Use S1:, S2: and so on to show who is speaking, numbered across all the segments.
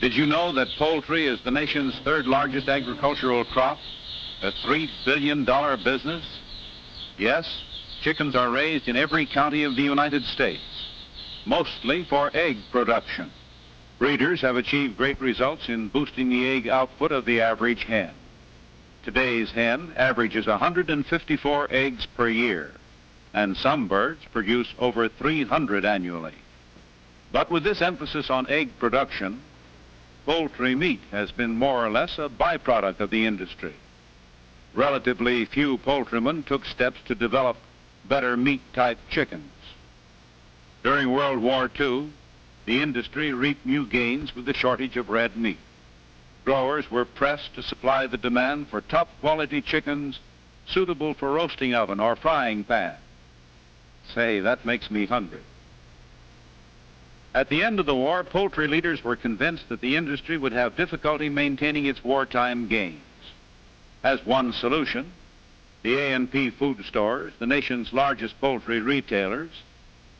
S1: Did you know that poultry is the nation's third largest agricultural crop? A $3 billion business? Yes, chickens are raised in every county of the United States, mostly for egg production. Breeders have achieved great results in boosting the egg output of the average hen. Today's hen averages 154 eggs per year, and some birds produce over 300 annually. But with this emphasis on egg production, poultry meat has been more or less a byproduct of the industry. Relatively few poultrymen took steps to develop better meat-type chickens. During World War II, the industry reaped new gains with the shortage of red meat. Growers were pressed to supply the demand for top-quality chickens suitable for roasting oven or frying pan. Say, that makes me hungry. At the end of the war, poultry leaders were convinced that the industry would have difficulty maintaining its wartime gains. As one solution, the A&P food stores, the nation's largest poultry retailers,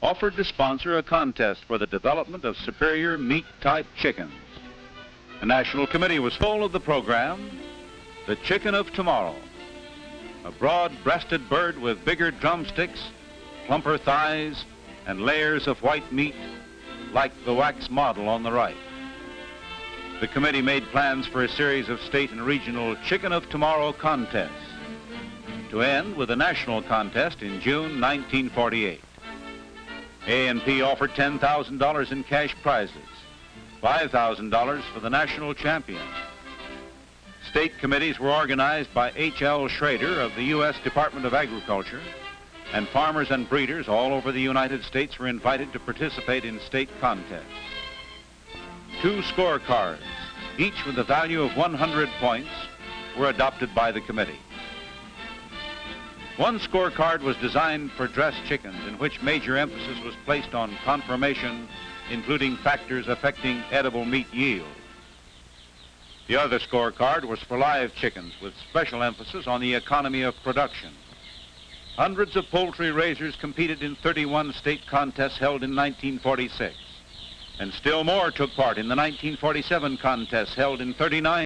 S1: offered to sponsor a contest for the development of superior meat-type chickens. A national committee was full of the program, the Chicken of Tomorrow, a broad-breasted bird with bigger drumsticks, plumper thighs, and layers of white meat like the wax model on the right. The committee made plans for a series of state and regional Chicken of Tomorrow contests, to end with a national contest in June 1948. A&P offered $10,000 in cash prizes, $5,000 for the national champion. State committees were organized by H.L. Schrader of the U.S. Department of Agriculture, and farmers and breeders all over the United States were invited to participate in state contests. 2 scorecards, each with a value of 100 points, were adopted by the committee. One scorecard was designed for dressed chickens, in which major emphasis was placed on conformation, including factors affecting edible meat yield. The other scorecard was for live chickens, with special emphasis on the economy of production. Hundreds of poultry raisers competed in 31 state contests held in 1946, and still more took part in the 1947 contests held in 39.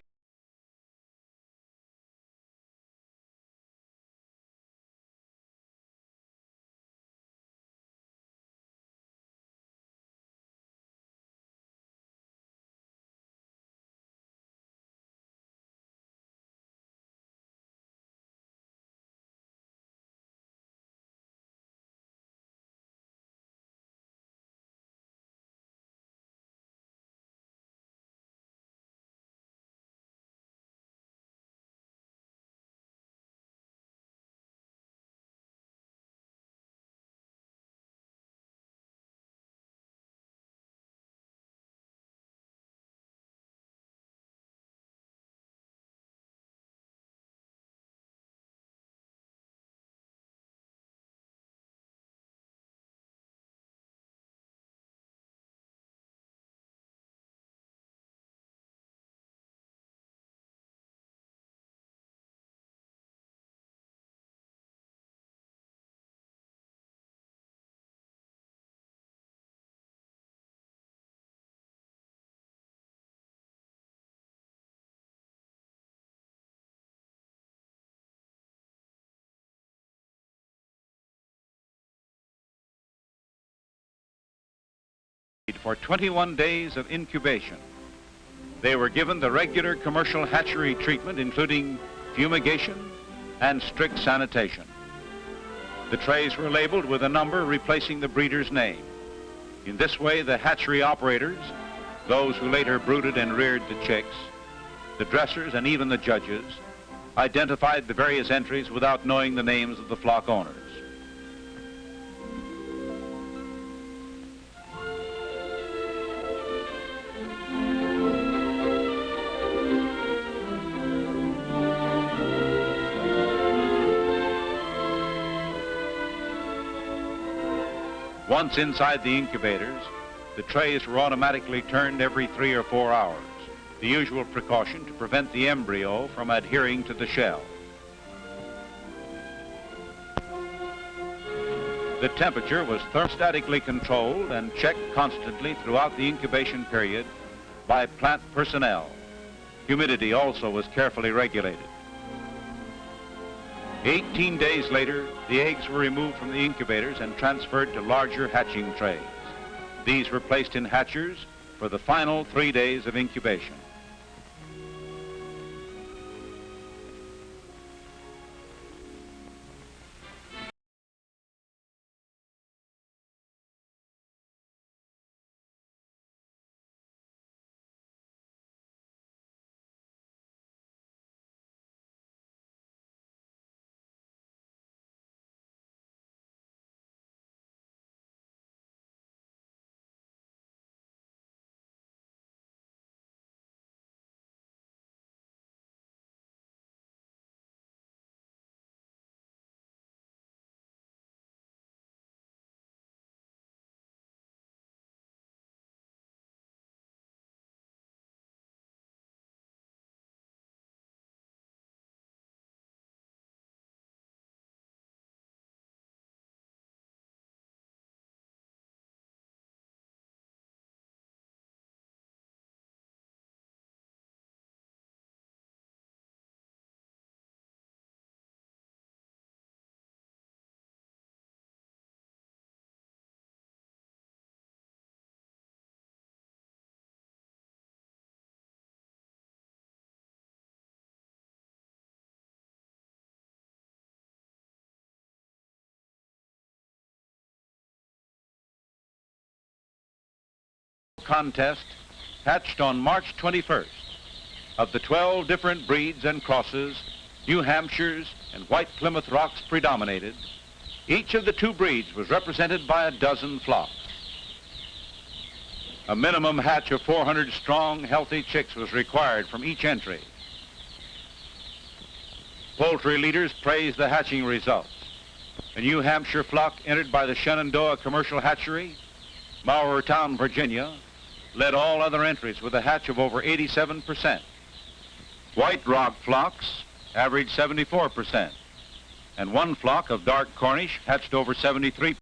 S1: For 21 days of incubation. They were given the regular commercial hatchery treatment, including fumigation and strict sanitation. The trays were labeled with a number replacing the breeder's name. In this way, the hatchery operators, those who later brooded and reared the chicks, the dressers, and even the judges, identified the various entries without knowing the names of the flock owners. Once inside the incubators, the trays were automatically turned every 3 or 4 hours, the usual precaution to prevent the embryo from adhering to the shell. The temperature was thermostatically controlled and checked constantly throughout the incubation period by plant personnel. Humidity also was carefully regulated. 18 days later, the eggs were removed from the incubators and transferred to larger hatching trays. These were placed in hatchers for the final 3 days of incubation. Contest hatched on March 21st. Of the 12 different breeds and crosses, New Hampshires and White Plymouth Rocks predominated. Each of the 2 breeds was represented by a dozen flocks. A minimum hatch of 400 strong, healthy chicks was required from each entry. Poultry leaders praised the hatching results. A New Hampshire flock entered by the Shenandoah Commercial Hatchery, Maurertown, Virginia, led all other entries with a hatch of over 87%. White Rock flocks averaged 74%, and 1 flock of dark Cornish hatched over 73%.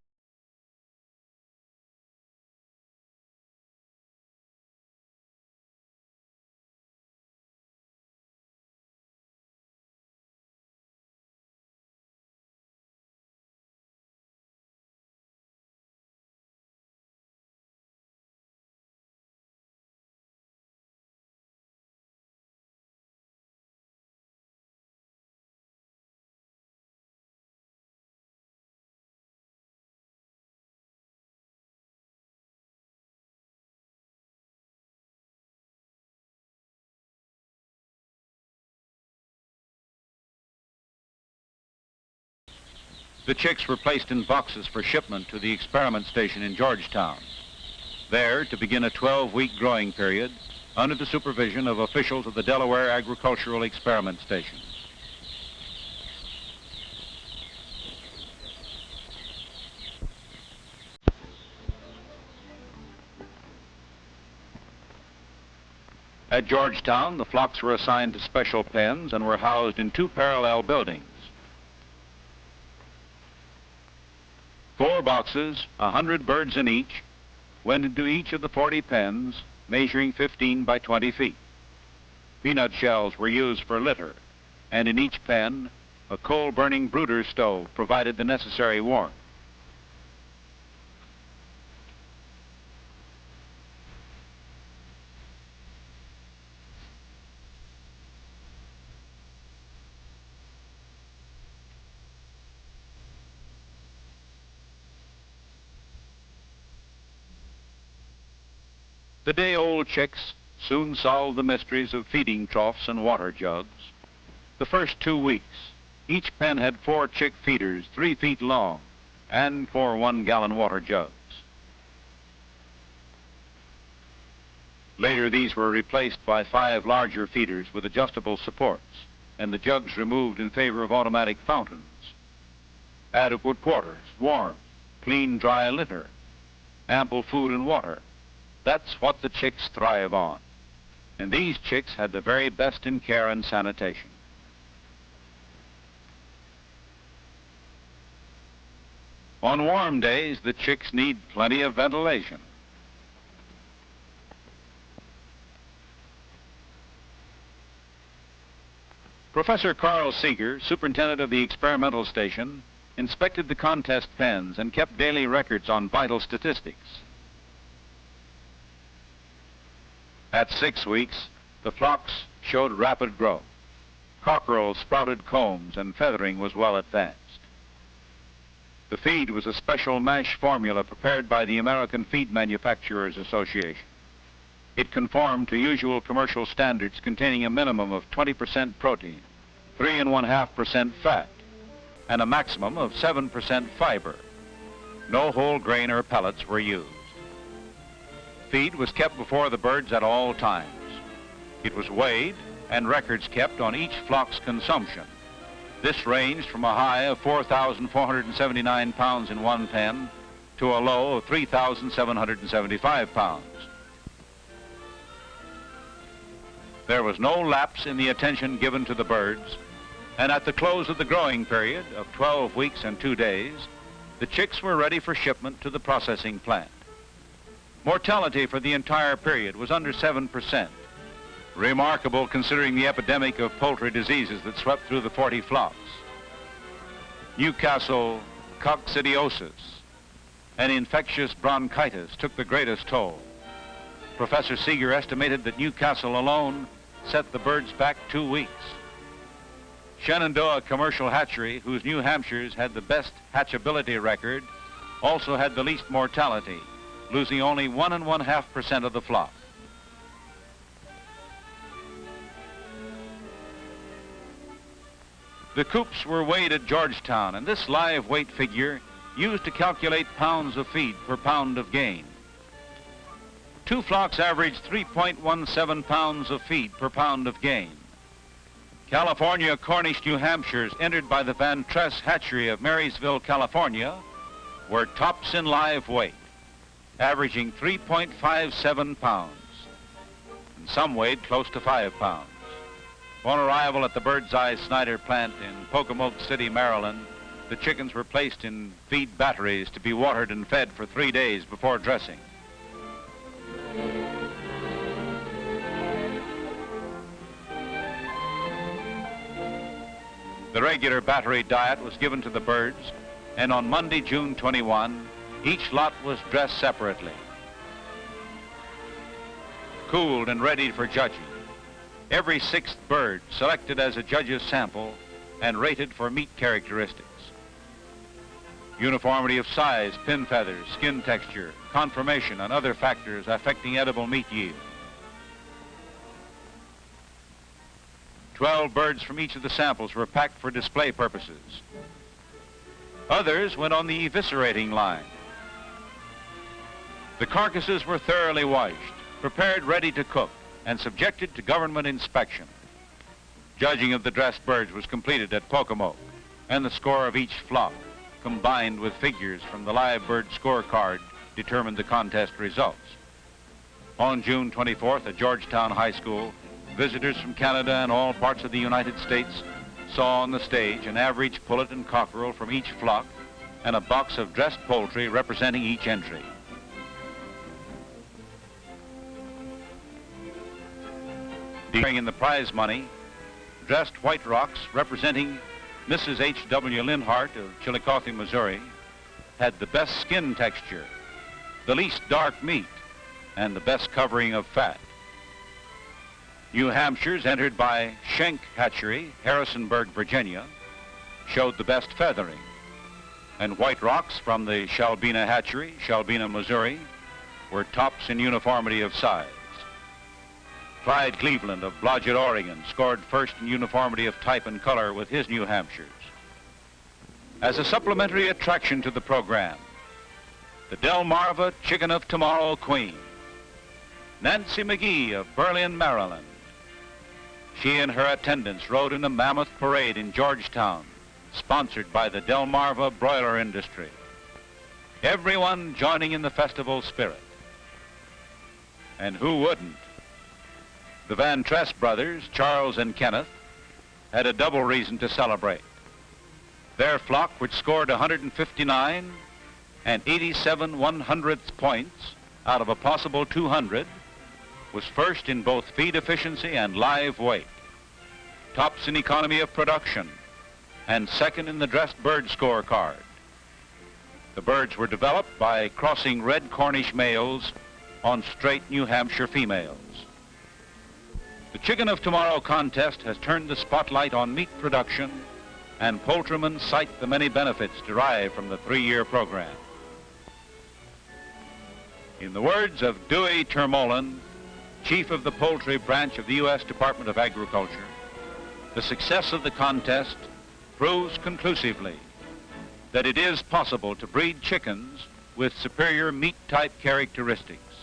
S1: The chicks were placed in boxes for shipment to the experiment station in Georgetown, there to begin a 12-week growing period under the supervision of officials of the Delaware Agricultural Experiment Station. At Georgetown, the flocks were assigned to special pens and were housed in 2 parallel buildings. 4 boxes, 100 birds in each, went into each of the 40 pens, measuring 15 by 20 feet. Peanut shells were used for litter, and in each pen, a coal-burning brooder stove provided the necessary warmth. The day-old chicks soon solved the mysteries of feeding troughs and water jugs. The first 2 weeks, each pen had 4 chick feeders 3 feet long and 4 1-gallon water jugs. Later, these were replaced by 5 larger feeders with adjustable supports, and the jugs removed in favor of automatic fountains. Adequate quarters, warmth, clean, dry litter, ample food and water. That's what the chicks thrive on. And these chicks had the very best in care and sanitation. On warm days, the chicks need plenty of ventilation. Professor Carl Seeger, superintendent of the experimental station, inspected the contest pens and kept daily records on vital statistics. At 6 weeks, the flocks showed rapid growth. Cockerels sprouted combs and feathering was well advanced. The feed was a special mash formula prepared by the American Feed Manufacturers Association. It conformed to usual commercial standards containing a minimum of 20% protein, 3.5% fat, and a maximum of 7% fiber. No whole grain or pellets were used. Feed was kept before the birds at all times. It was weighed and records kept on each flock's consumption. This ranged from a high of 4,479 pounds in one pen to a low of 3,775 pounds. There was no lapse in the attention given to the birds, and at the close of the growing period of 12 weeks and 2 days, the chicks were ready for shipment to the processing plant. Mortality for the entire period was under 7%. Remarkable considering the epidemic of poultry diseases that swept through the 40 flocks. Newcastle coccidiosis, an infectious bronchitis, took the greatest toll. Professor Seeger estimated that Newcastle alone set the birds back 2 weeks. Shenandoah Commercial Hatchery, whose New Hampshires had the best hatchability record, also had the least mortality, losing only 1.5% of the flock. The coops were weighed at Georgetown, and this live weight figure used to calculate pounds of feed per pound of gain. 2 flocks averaged 3.17 pounds of feed per pound of gain. California Cornish New Hampshires entered by the Van Tress Hatchery of Marysville, California, were tops in live weight, averaging 3.57 pounds, and some weighed close to 5 pounds. On arrival at the Bird's Eye Snyder plant in Pocomoke City, Maryland, the chickens were placed in feed batteries to be watered and fed for 3 days before dressing. The regular battery diet was given to the birds, and on Monday, June 21, each lot was dressed separately, cooled and ready for judging. Every 6th bird selected as a judge's sample and rated for meat characteristics. Uniformity of size, pin feathers, skin texture, conformation, and other factors affecting edible meat yield. 12 birds from each of the samples were packed for display purposes. Others went on the eviscerating line. The carcasses were thoroughly washed, prepared ready to cook, and subjected to government inspection. Judging of the dressed birds was completed at Pocomoke, and the score of each flock, combined with figures from the live bird scorecard, determined the contest results. On June 24th at Georgetown High School, visitors from Canada and all parts of the United States saw on the stage an average pullet and cockerel from each flock and a box of dressed poultry representing each entry. Sharing in the prize money, dressed white rocks representing Mrs. H.W. Linhart of Chillicothe, Missouri, had the best skin texture, the least dark meat, and the best covering of fat. New Hampshires, entered by Schenck Hatchery, Harrisonburg, Virginia, showed the best feathering, and white rocks from the Shalbina Hatchery, Shalbina, Missouri, were tops in uniformity of size. Clyde Cleveland of Blodgett, Oregon, scored first in uniformity of type and color with his New Hampshires. As a supplementary attraction to the program, the Delmarva Chicken of Tomorrow Queen, Nancy McGee of Berlin, Maryland. She and her attendants rode in the mammoth parade in Georgetown, sponsored by the Delmarva broiler industry. Everyone joining in the festival spirit. And who wouldn't? The Van Tress brothers, Charles and Kenneth, had a double reason to celebrate. Their flock, which scored 159 and 87 1/100th points out of a possible 200, was first in both feed efficiency and live weight. tops in economy of production and second in the dressed bird scorecard. The birds were developed by crossing red Cornish males on straight New Hampshire females. The Chicken of Tomorrow contest has turned the spotlight on meat production, and poultrymen cite the many benefits derived from the 3-year program. In the words of Dewey Termolen, chief of the poultry branch of the U.S. Department of Agriculture, the success of the contest proves conclusively that it is possible to breed chickens with superior meat-type characteristics.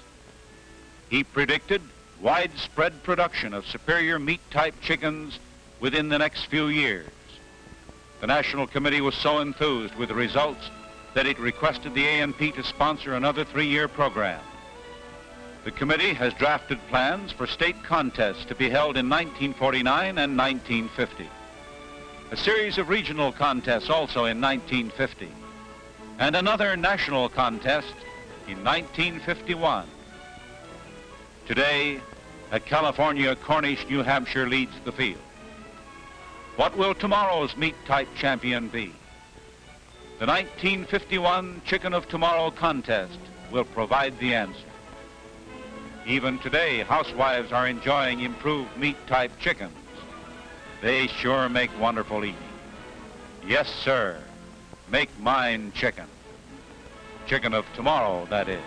S1: He predicted widespread production of superior meat-type chickens within the next few years. The National Committee was so enthused with the results that it requested the A&P to sponsor another 3-year program. The committee has drafted plans for state contests to be held in 1949 and 1950. A series of regional contests also in 1950, and another national contest in 1951. Today, a California Cornish New Hampshire leads the field. What will tomorrow's meat-type champion be? The 1951 Chicken of Tomorrow contest will provide the answer. Even today, housewives are enjoying improved meat-type chickens. They sure make wonderful eating. Yes, sir. Make mine chicken. Chicken of Tomorrow, that is.